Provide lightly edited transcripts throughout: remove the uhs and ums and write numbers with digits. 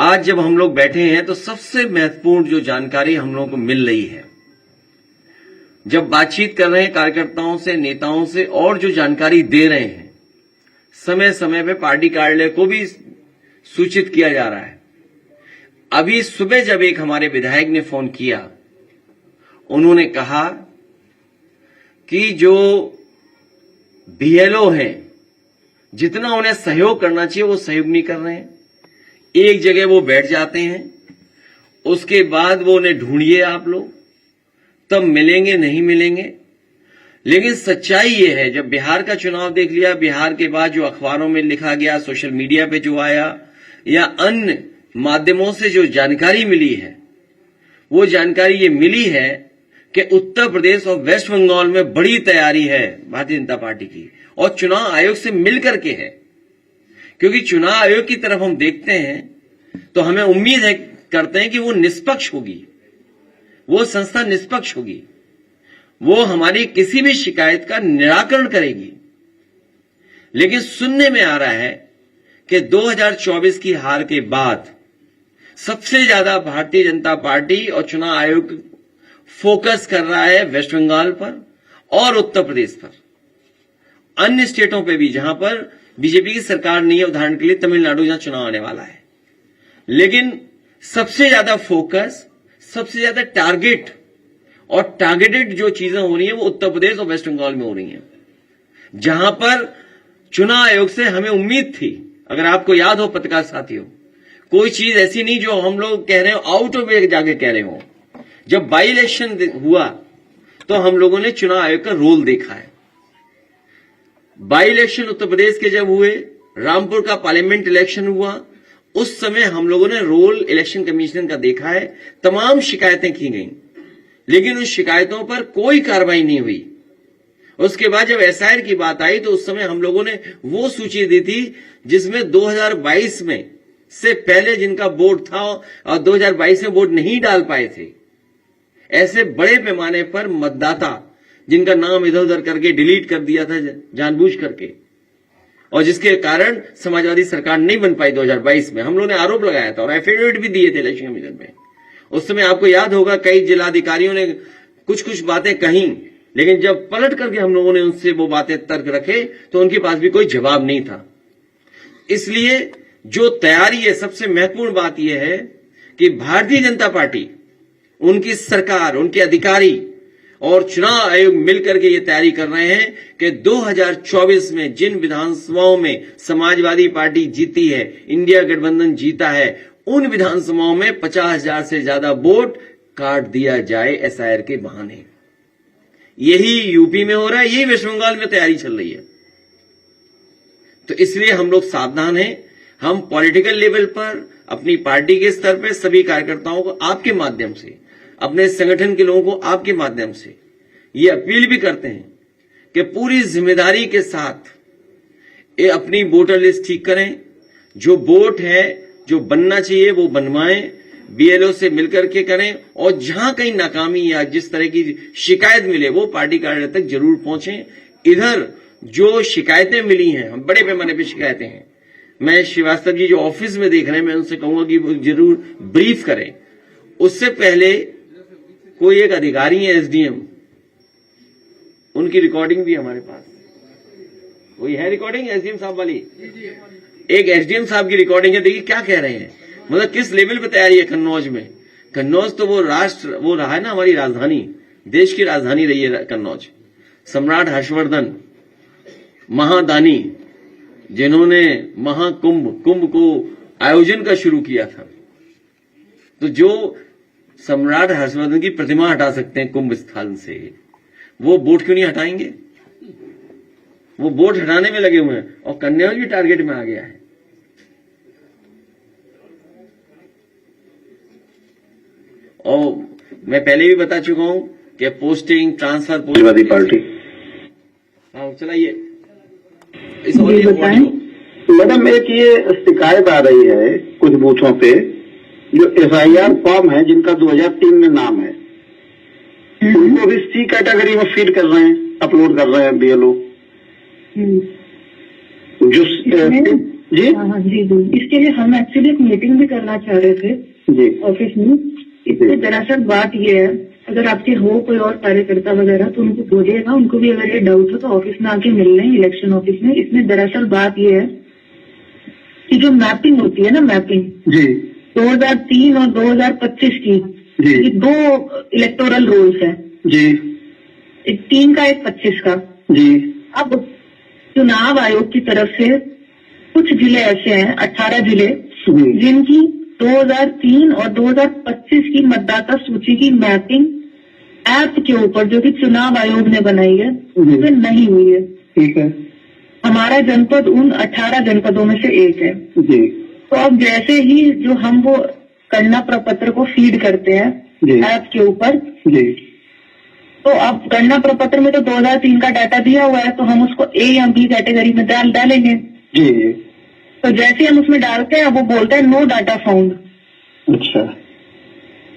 आज जब हम लोग बैठे हैं तो सबसे महत्वपूर्ण जो जानकारी हम लोगों को मिल रही है, जब बातचीत कर रहे हैं कार्यकर्ताओं से, नेताओं से, और जो जानकारी दे रहे हैं, समय समय पे पार्टी कार्यालय को भी सूचित किया जा रहा है। अभी सुबह जब एक हमारे विधायक ने फोन किया, उन्होंने कहा कि जो बीएलओ हैं, जितना उन्हें सहयोग करना चाहिए वो सहयोग नहीं कर रहे हैं। एक जगह वो बैठ जाते हैं, उसके बाद वो उन्हें ढूंढिए आप लोग, तब मिलेंगे, नहीं मिलेंगे। लेकिन सच्चाई ये है, जब बिहार का चुनाव देख लिया, बिहार के बाद जो अखबारों में लिखा गया, सोशल मीडिया पे जो आया, या अन्य माध्यमों से जो जानकारी मिली है, वो जानकारी ये मिली है कि उत्तर प्रदेश और वेस्ट बंगाल में बड़ी तैयारी है भारतीय जनता पार्टी की, और चुनाव आयोग से मिलकर के है। क्योंकि चुनाव आयोग की तरफ हम देखते हैं तो हमें उम्मीद है, करते हैं कि वो निष्पक्ष होगी, वो संस्था निष्पक्ष होगी, वो हमारी किसी भी शिकायत का निराकरण करेगी। लेकिन सुनने में आ रहा है कि 2024 की हार के बाद सबसे ज्यादा भारतीय जनता पार्टी और चुनाव आयोग फोकस कर रहा है वेस्ट बंगाल पर और उत्तर प्रदेश पर। अन्य स्टेटों पे भी जहां पर बीजेपी की सरकार नहीं है, उदाहरण के लिए तमिलनाडु, जहां चुनाव आने वाला है, लेकिन सबसे ज्यादा फोकस, सबसे ज्यादा टारगेट और टारगेटेड जो चीजें हो रही हैं वो उत्तर प्रदेश और वेस्ट बंगाल में हो रही हैं, जहां पर चुनाव आयोग से हमें उम्मीद थी। अगर आपको याद हो पत्रकार साथियों, कोई चीज ऐसी नहीं जो हम लोग कह रहे हो आउट ऑफ वे जाके कह रहे हो। जब बाई इलेक्शन हुआ तो हम लोगों ने चुनाव आयोग का रोल देखा है। बाई इलेक्शन उत्तर प्रदेश के जब हुए, रामपुर का पार्लियामेंट इलेक्शन हुआ, उस समय हम लोगों ने रोल इलेक्शन कमीशन का देखा है। तमाम शिकायतें की गई, लेकिन उस शिकायतों पर कोई कार्रवाई नहीं हुई। उसके बाद जब एसआईआर की बात आई तो उस समय हम लोगों ने वो सूची दी थी जिसमें 2022 में से पहले जिनका वोट था और 2022 में वोट नहीं डाल पाए थे, ऐसे बड़े पैमाने पर मतदाता जिनका नाम इधर उधर करके डिलीट कर दिया था जानबूझ करके, और जिसके कारण समाजवादी सरकार नहीं बन पाई 2022 में। हम लोगों ने आरोप लगाया था और एफिडेविट भी दिए थे इलेक्शन कमीशन में। उस समय आपको याद होगा कई जिलाधिकारियों ने कुछ कुछ बातें कहीं, लेकिन जब पलट करके हम लोगों ने उनसे वो बातें तर्क रखे तो उनके पास भी कोई जवाब नहीं था। इसलिए जो तैयारी है, सबसे महत्वपूर्ण बात यह है कि भारतीय जनता पार्टी, उनकी सरकार, उनके अधिकारी और चुनाव आयोग मिलकर के ये तैयारी कर रहे हैं कि 2024 में जिन विधानसभाओं में समाजवादी पार्टी जीती है, इंडिया गठबंधन जीता है, उन विधानसभाओं में 50,000 से ज्यादा वोट काट दिया जाए एसआईआर के बहाने। यही यूपी में हो रहा है, यही वेस्ट बंगाल में तैयारी चल रही है। तो इसलिए हम लोग सावधान हैं। हम पॉलिटिकल लेवल पर, अपनी पार्टी के स्तर पर सभी कार्यकर्ताओं को आपके माध्यम से, अपने संगठन के लोगों को आपके माध्यम से ये अपील भी करते हैं कि पूरी जिम्मेदारी के साथ ये अपनी वोटर लिस्ट ठीक करें। जो वोट है, जो बनना चाहिए वो बनवाएं, बीएलओ से मिलकर के करें, और जहां कहीं नाकामी या जिस तरह की शिकायत मिले वो पार्टी कार्यालय तक जरूर पहुंचें। इधर जो शिकायतें मिली हैं, हम बड़े पैमाने पर शिकायतें हैं, मैं श्रीवास्तव जी जो ऑफिस में देख रहे हैं, मैं उनसे कहूंगा कि वो जरूर ब्रीफ करें। उससे पहले कोई एक अधिकारी है एसडीएम, उनकी रिकॉर्डिंग भी हमारे पास, वही है रिकॉर्डिंग एसडीएम साहब वाली, एक एसडीएम साहब की रिकॉर्डिंग है। देखिए क्या कह रहे हैं, मतलब किस लेवल पे तैयारी है कन्नौज में। कन्नौज तो वो रहा है ना, हमारी राजधानी, देश की राजधानी रही है कन्नौज। सम्राट हर्षवर्धन महादानी, जिन्होंने कुंभ को आयोजन का शुरू किया था, तो जो सम्राट हर्षवर्धन की प्रतिमा हटा सकते हैं कुंभ स्थल से, वो वोट क्यों नहीं हटाएंगे? वो वोट हटाने में लगे हुए हैं, और कन्नौज भी टारगेट में आ गया है। और मैं पहले भी बता चुका हूं कि पोस्टिंग ट्रांसफर समाजवादी पार्टी, हाँ चलाइए इस मैडम, एक ये शिकायत आ रही है कुछ बूथों पे, जो एफआईआर फॉर्म है जिनका 2003 में नाम है, उनको भी सी कैटेगरी में फीड कर रहे हैं, अपलोड कर रहे हैं बीएलओ। जो जी हाँ जी जी, इसके लिए हम एक्चुअली एक मीटिंग भी करना चाह रहे थे जी ऑफिस में। इसमें दरअसल बात ये है, अगर आपके हो कोई और कार्यकर्ता वगैरह तो उनको बोलिएगा, उनको भी अगर ये डाउट हो तो ऑफिस में आके मिल लें, इलेक्शन ऑफिस में। इसमें दरअसल बात ये है कि जो मैपिंग होती है ना, मैपिंग जी 2003 और 2025 की, जी ये 2 इलेक्टोरल रोल्स है, जी एक 3 का एक 25 का। जी अब चुनाव आयोग की तरफ से कुछ जिले ऐसे हैं, 18 जिले, जी जिनकी 2003 और 2025 की मतदाता सूची की मैपिंग ऐप के ऊपर, जो कि चुनाव आयोग ने बनाई है, उसमें नहीं हुई है। ठीक है हमारा जनपद उन 18 जनपदों में से एक है। जी तो अब जैसे ही जो हम वो गणना प्रपत्र को फीड करते हैं जी ऐप के ऊपर, जी तो अब गणना प्रपत्र में तो 2003 का डाटा दिया हुआ है, तो हम उसको ए या बी कैटेगरी में डालेंगे। जी जी तो जैसे हम उसमें डालते हैं, वो बोलता है नो डाटा फाउंड। अच्छा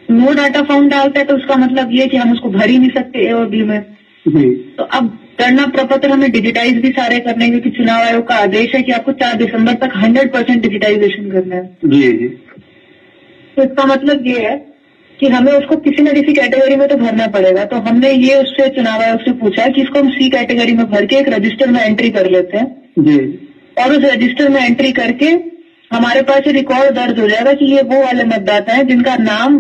नो डाटा फाउंड डालता है तो उसका मतलब ये कि हम उसको भर ही नहीं सकते ए और बी में। जी तो अब गणना प्रपत्र हमें डिजिटाइज भी सारे करने हैं, क्योंकि चुनाव आयोग का आदेश है कि आपको 4 दिसंबर तक 100% डिजिटाइजेशन करना है। जी जी तो इसका मतलब ये है कि हमें उसको किसी न किसी कैटेगरी में तो भरना पड़ेगा। तो हमने ये उससे चुनाव आयोग से पूछा कि इसको हम सी कैटेगरी में भर के एक रजिस्टर में एंट्री कर लेते हैं, जी और उस रजिस्टर में एंट्री करके हमारे पास ये रिकॉर्ड दर्ज हो जाएगा कि ये वो वाले मतदाता हैं जिनका नाम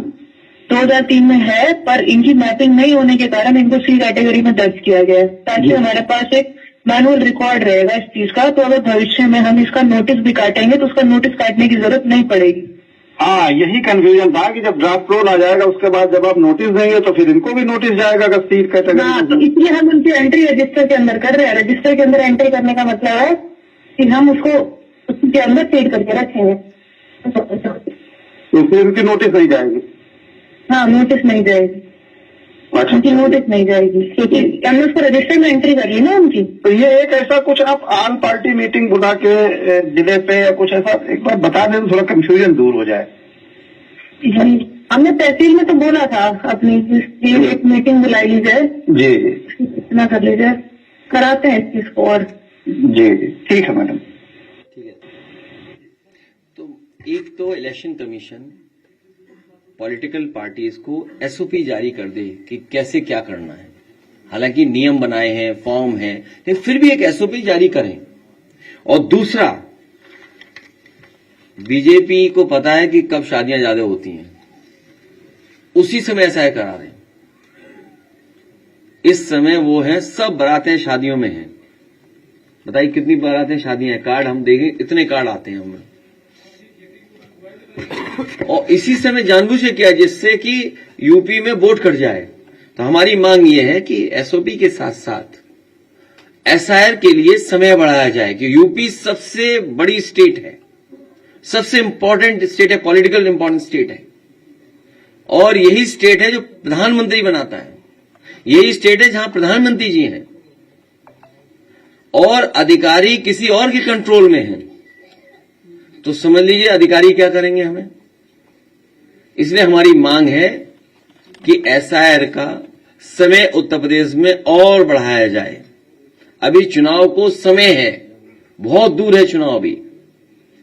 2003 में है, पर इनकी मैपिंग नहीं होने के कारण इनको सी कैटेगरी में दर्ज किया गया है, ताकि हमारे पास एक मैनुअल रिकॉर्ड रहेगा इस चीज का। तो अगर भविष्य में हम इसका नोटिस भी काटेंगे तो उसका नोटिस काटने की जरूरत नहीं पड़ेगी। हाँ, यही कंफ्यूजन था कि जब ड्राफ्ट रोल आ जाएगा उसके बाद जब आप नोटिस देंगे तो फिर इनको भी नोटिस जाएगा अगर सीट हाँ, तो कैटेगरी। इसलिए हम उनकी एंट्री रजिस्टर के अंदर कर रहे हैं। रजिस्टर के अंदर एंट्री करने का मतलब है कि हम उसको उसके अंदर फीड करके रखेंगे। तो फिर इनकी नोटिस नहीं जाएगी। हाँ, नोटिस नहीं जाएगी, अच्छा, उनकी नोटिस नहीं जाएगी, क्योंकि हमने उसको रजिस्टर में एंट्री करी ना उनकी। तो ये एक ऐसा कुछ आप ऑल पार्टी मीटिंग बुला के जिले पे या कुछ ऐसा एक बार बता दें तो थोड़ा कंफ्यूजन दूर हो जाए। हमने तहसील में तो बोला था अपनी, एक मीटिंग बुलाई ली जाए, जी जी इतना कर लीजिए, कराते हैं इस चीज को। और जी जी ठीक है मैडम। ठीक है। तो एक तो इलेक्शन कमीशन पॉलिटिकल पार्टीज को एसओपी जारी कर दे कि कैसे क्या करना है। हालांकि नियम बनाए हैं, फॉर्म है, लेकिन फिर भी एक एसओपी जारी करें। और दूसरा, बीजेपी को पता है कि कब शादियां ज्यादा होती हैं, उसी समय ऐसा करा दें। इस समय वो है, सब बारातें शादियों में हैं। बताइए कितनी बारातें शादियां हैं, कार्ड हम देखें, इतने कार्ड आते हैं हमें। और इसी समय जानबूझ के किया जिससे कि यूपी में वोट कट जाए। तो हमारी मांग यह है कि एसओपी के साथ साथ एसआईआर के लिए समय बढ़ाया जाए, कि यूपी सबसे बड़ी स्टेट है, सबसे इंपॉर्टेंट स्टेट है, पॉलिटिकल इंपॉर्टेंट स्टेट है, और यही स्टेट है जो प्रधानमंत्री बनाता है। यही स्टेट है जहां प्रधानमंत्री जी हैं और अधिकारी किसी और के कंट्रोल में हैं। तो समझ लीजिए अधिकारी क्या करेंगे हमें। इसलिए हमारी मांग है कि एसआईआर का समय उत्तर प्रदेश में और बढ़ाया जाए। अभी चुनाव को समय है, बहुत दूर है चुनाव अभी,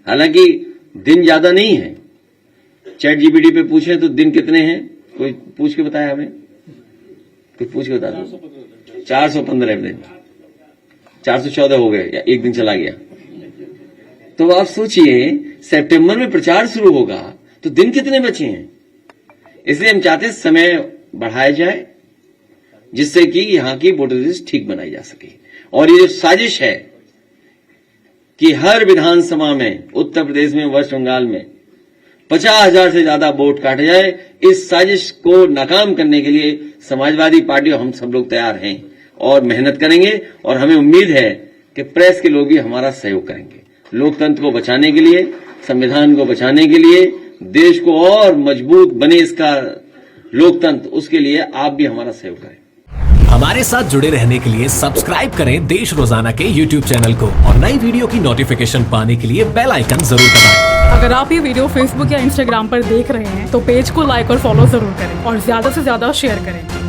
हालांकि दिन ज्यादा नहीं है। चैट जीपीटी पे पूछे तो दिन कितने हैं, कोई पूछ के बताया हमें, कोई पूछ के बता दो। 415 दिन, 414 हो गए या एक दिन चला गया। तो आप सोचिए सितंबर में प्रचार शुरू होगा तो दिन कितने बचे हैं। इसलिए हम चाहते हैं समय बढ़ाया जाए जिससे कि यहां की वोटर लिस्ट ठीक बनाई जा सके। और ये जो साजिश है कि हर विधानसभा में उत्तर प्रदेश में, वेस्ट बंगाल में 50,000 से ज्यादा वोट काटे जाए, इस साजिश को नाकाम करने के लिए समाजवादी पार्टी और हम सब लोग तैयार हैं और मेहनत करेंगे। और हमें उम्मीद है कि प्रेस के लोग भी हमारा सहयोग करेंगे। लोकतंत्र को बचाने के लिए, संविधान को बचाने के लिए, देश को और मजबूत बने इसका लोकतंत्र, उसके लिए आप भी हमारा सहयोग करें। हमारे साथ जुड़े रहने के लिए सब्सक्राइब करें देश रोजाना के YouTube चैनल को और नई वीडियो की नोटिफिकेशन पाने के लिए बेल आइकन जरूर दबाएं। अगर आप ये वीडियो Facebook या Instagram पर देख रहे हैं तो पेज को लाइक और फॉलो जरूर करें और ज्यादा से ज्यादा शेयर करें।